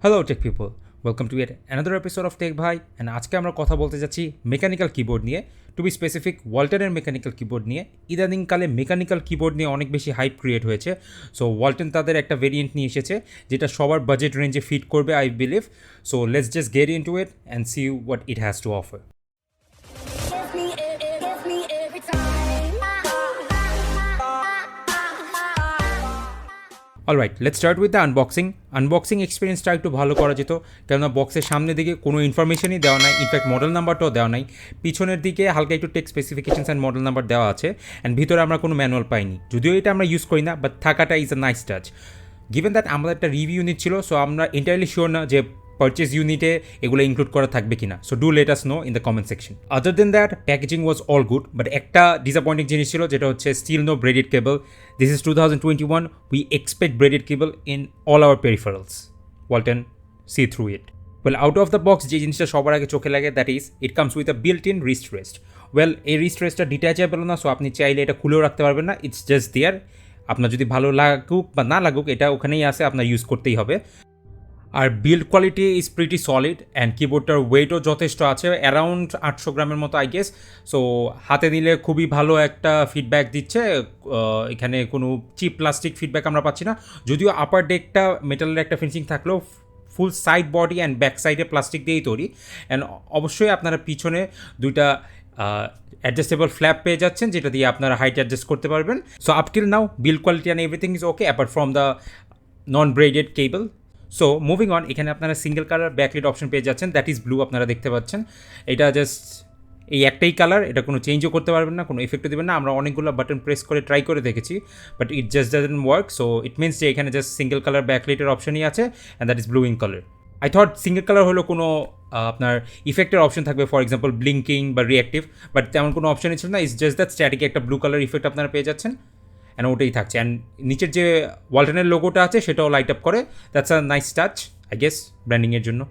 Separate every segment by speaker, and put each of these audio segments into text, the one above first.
Speaker 1: Hello tech people, welcome to yet another episode of tech Bhai. And আজকে আমরা কথা বলতে যাচ্ছি মেকানিক্যাল কিবোর্ড নিয়ে, টু বি স্পেসিফিক ওয়ালটনের মেকানিক্যাল কিবোর্ড নিয়ে। ইদানিংকালে মেকানিক্যাল কিবোর্ড নিয়ে অনেক বেশি হাইপ ক্রিয়েট হয়েছে। সো ওয়ালটন তাদের একটা ভেরিয়েন্ট নিয়ে এসেছে যেটা সবার বাজেট রেঞ্জে ফিট করবে, I believe. So let's just get into it and see what it has to offer. Alright, let's start with the unboxing. Unboxing এক্সপিরিয়েন্সটা একটু ভালো করা যেত, কেননা বক্সের সামনের দিকে কোনো ইনফরমেশনই দেওয়া নাই, ইনফ্যাক্ট মডেল নাম্বারটাও দেওয়া নাই। পিছনের দিকে হালকা একটু text specifications and model number দেওয়া আছে, অ্যান্ড ভিতরে আমরা কোনো ম্যানুয়াল পাইনি, যদিও এটা আমরা ইউজ করি না, বাট থাকাটা is a nice touch. Given that আমাদের একটা রিভিউ ইউনিট ছিল, সো আমরা এন্টায়ারলি শিওর না যে পারচেজ ইউনিটে এগুলো ইনক্লুড করা থাকবে কিনা। So do let us know in the comment section. Other than that packaging was all good, but একটা ডিসঅ্যাপয়েন্টিং জিনিস ছিল, যেটা হচ্ছে still no braided cable. This is 2021, we expect braided cable in all our peripherals. Walton, see through it. Well, out of the box যে জিনিসটা সবার আগে চোখে লাগে, that is it comes with a built in wrist rest. Well, এই wrist রেস্টটা detachable না, so আপনি চাইলে এটা খুলেও রাখতে পারবেন না, ইটস জাস্ট দেয়ার। আপনার যদি ভালো লাগুক বা না লাগুক, এটা ওখানেই আছে, আপনার ইউজ করতেই হবে। আর build quality is pretty solid, and কিবোর্ডটার ওয়েটও যথেষ্ট আছে, অ্যারাউন্ড 800 গ্রামের মতো আই গেস। সো হাতে নিলে খুবই ভালো একটা ফিডব্যাক দিচ্ছে। এখানে কোনো চিপ প্লাস্টিক ফিডব্যাক আমরা পাচ্ছি না, যদিও আপার ডেকটা মেটালের একটা ফিনিশিং থাকলেও ফুল সাইড বডি অ্যান্ড ব্যাক সাইডে প্লাস্টিক দিয়েই তৈরি। অ্যান্ড অবশ্যই আপনারা পিছনে দুইটা অ্যাডজাস্টেবল ফ্ল্যাপ পেয়ে যাচ্ছেন, যেটা দিয়ে আপনারা হাইট অ্যাডজাস্ট করতে পারবেন। So up till now build quality and everything is okay apart from the non braided cable. So moving on, এখানে আপনারা সিঙ্গেল কালার ব্যাকলিট অপশন পেয়ে যাচ্ছেন, দ্যাট ইজ ব্লু। আপনারা দেখতে পাচ্ছেন এটা জাস্ট এই একটাই কালার, এটা কোনো চেঞ্জও করতে পারবেন না, কোনো এফেক্টও দেবেন না। আমরা অনেকগুলো বাটন প্রেস করে ট্রাই করে দেখেছি, but it just doesn't work. So it means যে এখানে জাস্ট সিঙ্গেল কালার ব্যাকলিটের অপশনই আছে, and that is blue in colour. I thought single colour হলো কোনো আপনার ইফেক্টের অপশন থাকবে, ফর এক্সাম্পল ব্লিঙ্কিং বা রিঅ্যাক্টিভ, বাট তেমন কোনো অপশনই ছিল না। ইটস জাস্ট দ্যাট স্ট্যাটিক একটা ব্লু কালার ইফেক্ট আপনারা পেয়ে যাচ্ছেন, অ্যান্ড ওটাই থাকছে। অ্যান্ড নিচের যে ওয়ালটনের লোগোটা আছে সেটাও লাইট আপ করে, that's a nice touch I guess ব্র্যান্ডিংয়ের জন্য।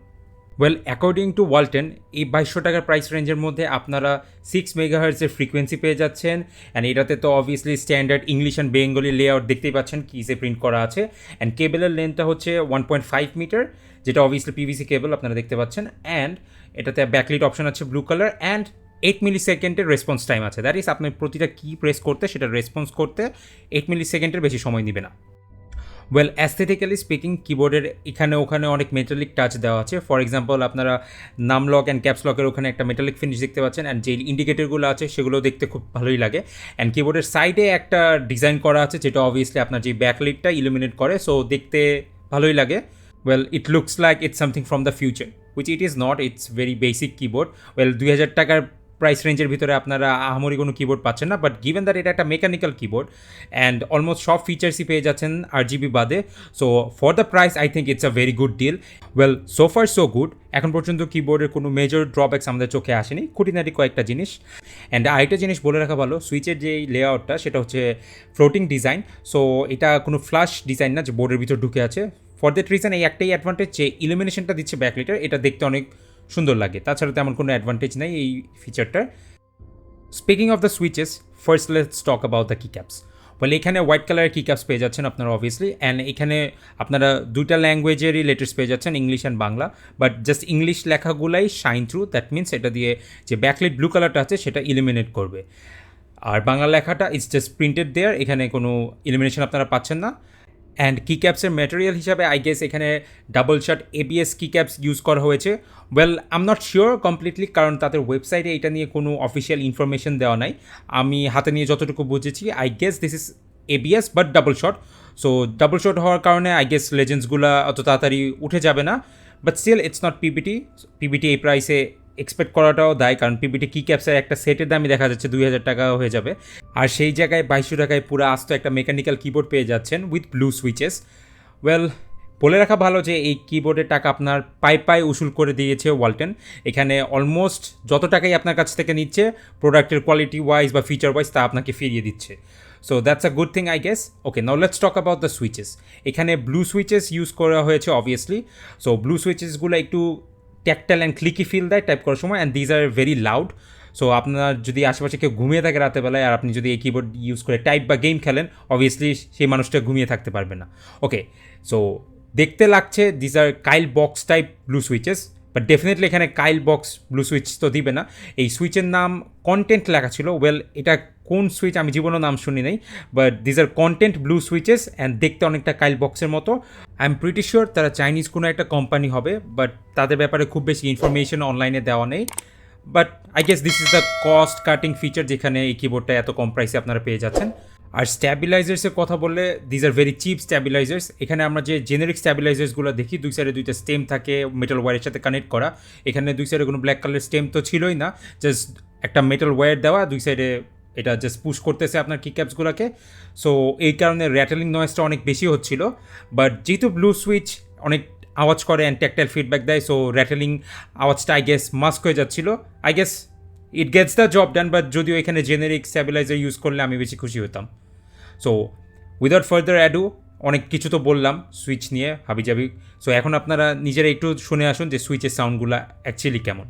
Speaker 1: ওয়েল, অ্যাকর্ডিং টু ওয়ালটন, এই 2200 টাকার প্রাইস রেঞ্জের মধ্যে আপনারা 6 মেগাহার্টজের ফ্রিকোয়েন্সি পেয়ে যাচ্ছেন, অ্যান্ড এটাতে তো obviously standard English and Bengali layout দেখতেই পাচ্ছেন, কিসে প্রিন্ট করা আছে। অ্যান্ড কেবলের লেন্থটা হচ্ছে 1.5 মিটার, যেটা অবভিয়াসলি পিভিসি কেবল আপনারা দেখতে পাচ্ছেন। অ্যান্ড এটাতে ব্যাকলিট অপশন আছে ব্লু কালার, অ্যান্ড 8 মিলি সেকেন্ডের রেসপন্স টাইম আছে। দ্যাট ইজ আপনি প্রতিটা কি প্রেস করতে সেটা রেসপন্স করতে 8 মিলি সেকেন্ডের বেশি সময় নেবে না। ওয়েল, অ্যাস্থেটিক্যালি স্পিকিং, কিবোর্ডের এখানে ওখানে অনেক মেটালিক টাচ দেওয়া আছে। ফর এক্সাম্পল, আপনারা নাম লক অ্যান্ড ক্যাপস লকের ওখানে একটা মেটালিক ফিনিশ দেখতে পাচ্ছেন, অ্যান্ড যে ইন্ডিকেটরগুলো আছে সেগুলো দেখতে খুব ভালোই লাগে। অ্যান্ড কিবোর্ডের সাইডে একটা ডিজাইন করা আছে, যেটা অবভিয়াসলি আপনার যে ব্যাকলিটটা ইলুমিনেট করে, সো দেখতে ভালোই লাগে। Well, it looks like it's something from the future, which it is not, it's very basic keyboard. Well, 2000 টাকার প্রাইস রেঞ্জের ভিতরে আপনারা আহামরি কোনো কিবোর্ড পাচ্ছেন না, বাট গিভেন দ্যাট এটা একটা মেকানিক্যাল কিবোর্ড, অ্যান্ড অলমোস্ট সব ফিচার্সই পেয়ে যাচ্ছেন RGB বাদে। So for the price I think it's a very good deal. Well, so far so good. এখন পর্যন্ত কিবোর্ডের কোনো মেজর ড্রব্যাকস আমাদের চোখে আসেনি, খুঁটিনাটি কয়েকটা জিনিস। অ্যান্ড আরেকটা জিনিস বলে রাখা ভালো, সুইচের যে লেআউটটা সেটা হচ্ছে ফ্লোটিং ডিজাইন। সো এটা কোনো ফ্লাশ ডিজাইন না যে বোর্ডের ভিতর ঢুকে আছে। ফর দ্যাট রিজন এই একটাই অ্যাডভান্টেজ, যে ইলুমিনেশনটা দিচ্ছে ব্যাকলিটার, এটা দেখতে অনেক সুন্দর লাগে। তাছাড়া তেমন কোনো অ্যাডভান্টেজ নেই এই ফিচারটার। Speaking of the switches, first let's talk about the keycaps. বলে এখানে হোয়াইট কালারের কিক্যাপস পেয়ে যাচ্ছেন আপনারা অবভিয়াসলি, অ্যান্ড এখানে আপনারা দুইটা ল্যাঙ্গুয়েজেরই লেটার্স পেয়ে যাচ্ছেন, English and Bangla, but just English লেখাগুলাই শাইন থ্রু, দ্যাট মিনস এটা দিয়ে যে ব্যাকলিট ব্লু কালারটা আছে সেটা ইলিমিনেট করবে। আর বাংলা লেখাটা ইটস জাস্ট প্রিন্টেড দেয়ার, এখানে কোনো ইলিমিনেশন আপনারা পাচ্ছেন না। অ্যান্ড কিক্যাপসের ম্যাটেরিয়াল হিসাবে আই গেস এখানে ডাবল শার্ট ABS কিক্যাপস ইউজ করা হয়েছে। Well, I am not sure completely, কারণ তাদের ওয়েবসাইটে এটা নিয়ে কোনো অফিসিয়াল ইনফরমেশন দেওয়া নাই। আমি হাতে নিয়ে যতটুকু বুঝেছি, I guess this is ABS but double shot. So double shot হওয়ার কারণে আই গেস লেজেন্ডসগুলো অত তাড়াতাড়ি উঠে যাবে না, but still it's not PBT এই প্রাইসে এক্সপেক্ট করাটাও দায়, কারণ পিবিটি কিক্যাপসের একটা সেটের দামই দেখা যাচ্ছে 2000 টাকা হয়ে যাবে, আর সেই জায়গায় 2200 টাকায় পুরো আস্ত একটা মেকানিক্যাল কিবোর্ড পেয়ে যাচ্ছেন উইথ ব্লু সুইচেস। ওয়েল, বলে রাখা ভালো যে এই কিবোর্ডের টাকা আপনার পায়ে উসুল করে দিয়েছে ওয়ালটন। এখানে অলমোস্ট যত টাকাই আপনার কাছ থেকে নিচ্ছে, প্রোডাক্টের কোয়ালিটি ওয়াইজ বা ফিচার ওয়াইজ তা আপনাকে ফিরিয়ে দিচ্ছে। So that's a good thing I guess. Okay, now let's talk about the switches. এখানে ব্লু সুইচেস ইউজ করা হয়েছে অবভিয়াসলি। সো ব্লু সুইচেসগুলো একটু ট্যাকটাইল অ্যান্ড ক্লিকি ফিল দেয় টাইপ করার সময়, and these are very loud. So আপনার যদি আশেপাশে কেউ ঘুমিয়ে থাকে রাতেবেলায়, আর আপনি যদি এই কিবোর্ড ইউজ করে টাইপ বা গেম খেলেন, অবভিয়াসলি সেই মানুষটা ঘুমিয়ে থাকতে পারবে না। ওকে, সো দেখতে লাগছে this are Kailh box type blue switches, but definitely এখানে কাইল বক্স ব্লু সুইচ তো দিবে না। এই সুইচের নাম কন্টেন্ট লেখা ছিল, ওয়েল এটা কোন সুইচ আমি জীবনেও নাম শুনি নাই, but this are content blue switches and দেখতে অনেকটা কাইল বক্সের মতো। আই এম প্রিটি শিওর তারা চাইনিজ কোনো একটা কোম্পানি হবে, বাট তাদের ব্যাপারে খুব বেশি ইনফরমেশন অনলাইনে দেওয়া নেই। But I guess this is the cost cutting feature যেখানে এই কিবোর্ডটা এত কম প্রাইসে আপনারা পেয়ে যাচ্ছেন। আর স্ট্যাবিলাইজার্সের কথা বললে দিজ আর ভেরি চিপ স্ট্যাবিলাইজার্স। এখানে আমরা যে জেনারিক স্ট্যাবিলাইজার্সগুলো দেখি দুই সাইডে দুইটা স্টেম থাকে মেটাল ওয়্যারের সাথে কানেক্ট করা, এখানে দুই সাইডে কোনো ব্ল্যাক কালার স্টেম তো ছিলই না, জাস্ট একটা মেটাল ওয়্যার দেওয়া দুই সাইডে, এটা জাস্ট পুশ করতেছে আপনার কিক্যাপসগুলোকে। সো এই কারণে র্যাটেলিং নয়েজটা অনেক বেশি হচ্ছিল। বাট যেহেতু ব্লু সুইচ অনেক আওয়াজ করে অ্যান্ড ট্যাকটাইল ফিডব্যাক দেয়, সো র্যাটেলিং আওয়াজটা আই গেস মাস্ক হয়ে যাচ্ছিল। I guess it gets the job done, but যদিও এখানে জেনারিক স্ট্যাবিলাইজার ইউজ করলে আমি বেশি খুশি হতাম। সো উইদাউট ফার্দার অ্যাডু, অনেক কিছু তো বললাম সুইচ নিয়ে হাবিজাবি, সো এখন আপনারা নিজেরা একটু শুনে আসুন যে সুইচের সাউন্ডগুলো অ্যাকচুয়ালি কেমন।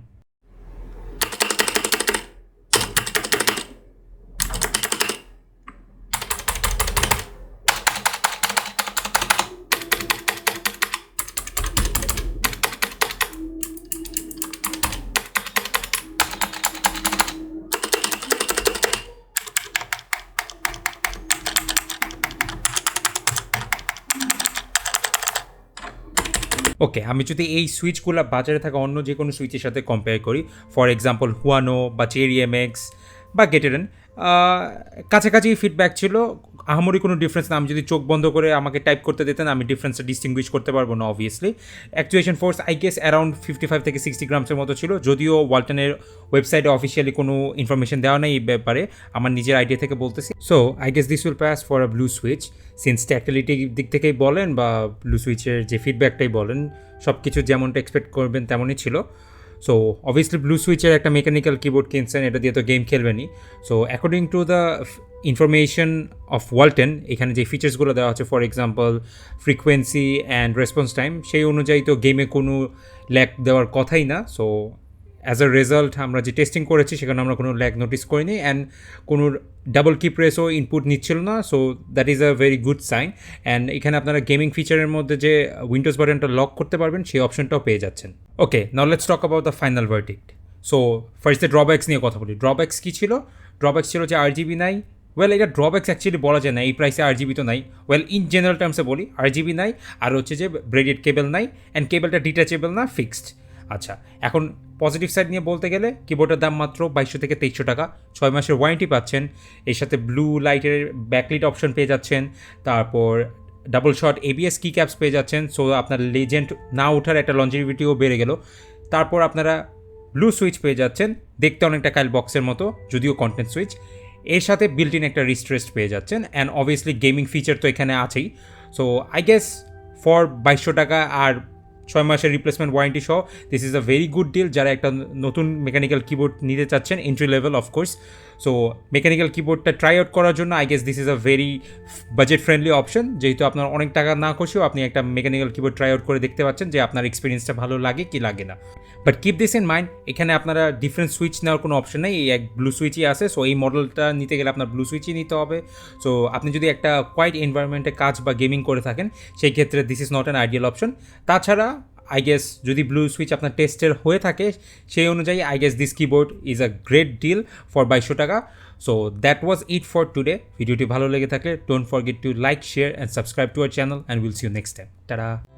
Speaker 1: ওকে, আমি যদি এই সুইচগুলো বাজারে থাকা অন্য যে কোনো সুইচের সাথে কম্পেয়ার করি, ফর এক্সাম্পল হুয়ানো বা চেরি এমএক্স বা গেটেরেন, কাছাকাছি ফিডব্যাক ছিল, আহামরি কোনো ডিফারেন্স না। আমি যদি চোখ বন্ধ করে আমাকে টাইপ করতে দিতেন আমি ডিফারেন্সটা ডিস্টিংগুইশ করতে পারবো না obviously. Actuation force I guess around 55 থেকে 60 গ্রামসের মতো ছিল, যদিও ওয়ালটনের ওয়েবসাইটে অফিসিয়ালি কোনো ইনফরমেশন দেওয়া নেই এই ব্যাপারে, আমার নিজের আইডিয়া থেকে বলতেছি। So I guess this will pass for a blue switch, since ট্যাক্টিলিটির দিক থেকেই বলেন বা ব্লু সুইচের যে ফিডব্যাকটাই বলেন, সব কিছু যেমনটা এক্সপেক্ট করবেন তেমনই ছিল। সো অবভিয়াসলি ব্লু সুইচের একটা মেকানিক্যাল কিবোর্ড কিনছেন, এটা দিয়ে তো গেম খেলবেনই। So according to the information of Walton, এখানে যে ফিচার্সগুলো দেওয়া হচ্ছে for example frequency and response time, সেই অনুযায়ী তো গেমে কোনো ল্যাগ দেওয়ার কথাই না। সো অ্যাজ আ রেজাল্ট আমরা যে টেস্টিং করেছি সেখানে আমরা কোনো ল্যাগ নোটিস করিনি, অ্যান্ড কোনো ডাবল কি প্রেসও ইনপুট নিচ্ছিল না। So that is a very good sign. And এখানে আপনারা গেমিং ফিচারের মধ্যে যে উইন্ডোজ বাটনটা লক করতে পারবেন সেই অপশনটাও পেয়ে যাচ্ছেন। Okay, now let's talk about the final verdict. So ফার্স্টে ড্রব্যাক্স নিয়ে কথা বলি। ড্রব্যাক্স কী ছিল? ড্রব্যাক্স ছিল যে আরজিবি নাই। ওয়েল, এটা ড্রব্যাক্স অ্যাকচুয়ালি বলা যায় না, এই প্রাইসে আরজিবি তো নাই। ওয়েল, ইন জেনারেল টার্মসে বলি আরজিবি নাই, আর হচ্ছে যে ব্রেডেড কেবল নাই, অ্যান্ড কেবলটা ডিটাচেবল না, ফিক্সড। আচ্ছা, এখন পজিটিভ সাইড নিয়ে বলতে গেলে কিবোর্ডের দাম মাত্র 2200 থেকে 2300 টাকা, 6 মাসের ওয়ারেন্টি পাচ্ছেন, এর সাথে ব্লু লাইটের ব্যাকলিট অপশন পেয়ে যাচ্ছেন, তারপর ডাবল শট এবিএস কি ক্যাপস পেয়ে যাচ্ছেন। সো আপনার লেজেন্ড না ওঠার একটা লঞ্জিভিটিও বেড়ে গেল। তারপর আপনারা ব্লু সুইচ পেয়ে যাচ্ছেন, দেখতে অনেকটা কাইল বক্সের মতো, যদিও কন্টেন্ট সুইচ, এর সাথে বিল্ট ইন একটা রিস্ট্রেস্ট পেয়ে যাচ্ছেন, অ্যান্ড অবভিয়াসলি গেমিং ফিচার তো এখানে আছেই। সো আই গেস ফর 2200 টাকা আর 6 মাসের রিপ্লেসমেন্ট ওয়ারেন্টি সহ this is a very good deal যারা একটা নতুন মেকানিক্যাল কিবোর্ড নিতে চাচ্ছেন, entry level of course. So mechanical কিবোর্ডটা ট্রাই আউট করার জন্য I guess this is a very budget friendly option, যেহেতু আপনার অনেক টাকা না খসেও আপনি একটা মেকানিক্যাল কিবোর্ড ট্রাই আউট করে দেখতে পাচ্ছেন যে আপনার এক্সপিরিয়েন্সটা ভালো লাগে কি লাগে না। But keep this in mind, এখানে আপনারা ডিফারেন্ট সুইচ নেওয়ার কোনো অপশন নেই, এই এক ব্লু সুইচই আছে। সো এই মডেলটা নিতে গেলে আপনার ব্লু সুইচই নিতে হবে। সো আপনি যদি একটা কোয়াইট এনভায়রনমেন্টে কাজ বা গেমিং করে থাকেন সেই ক্ষেত্রে this is not an ideal option. তাছাড়া আই গেস যদি ব্লু সুইচ আপনার টেস্টের হয়ে থাকে সেই অনুযায়ী I guess this keyboard is a great deal for 2200 টাকা। So that was it for today. ভিডিওটি ভালো লেগে থাকলে don't forget to like, share and subscribe to our channel, and will see you next time. Tata.